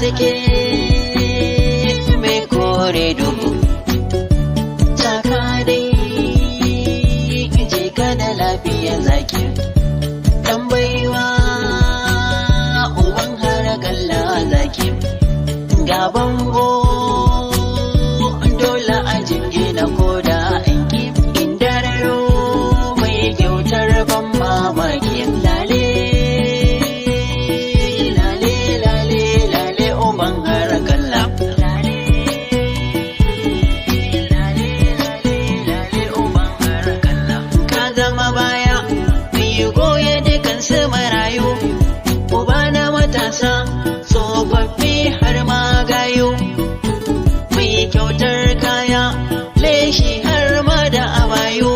haske mai kore duhu. Taka dai je ka da lafiya zaki dan baiwa uban haragalla zaki. Ga bango dole a jingina koda anki indararo mai kyautar ban mamaki. Lale lale lale lale uban haragalla. Lale lale lale lale uban haragalla. Ka zama baya mai goye dukan su marayu, uba na matasa tsofaffi har ma gayo. Mai kyautar kaya leshi har ma da abayo.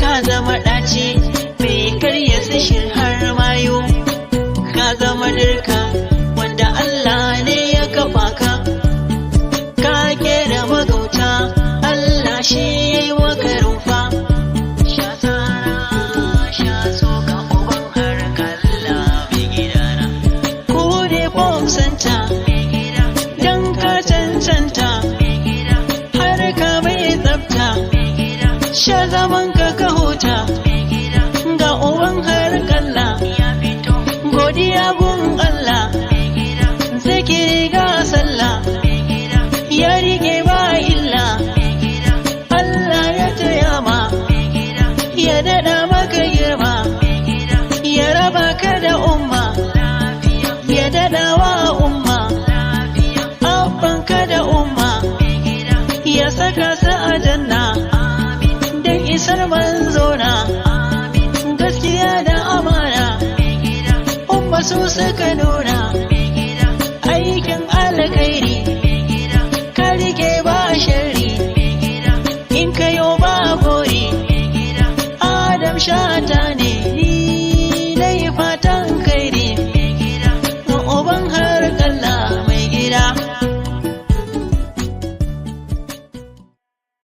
Ka zama ɗaci mai karya sishir har mayo. Ka zama dirka wanda Allah ne ya kafa ka. Ka kera magauta Allah shi ya yi maka rumfa. Sha tsara sha soka uban harkalla mai gidana. Ko dai bom santa dan ka cancanta har ka mai tsafta. Sha zaman ka ka huta ga uban harkalla. Godiya gun Allah zikiri ga sallah ya rike ba illa. Allah ya taya ma ya dada maka girma ya raba ka da umma ya dada wa umma abbanka da umma ya saka su a janna dan isar manzona. Gaskiya da amana umma su suka nuna aikin alkhairi ka rike ba sharri in kayo ba gori. Adam Shata ne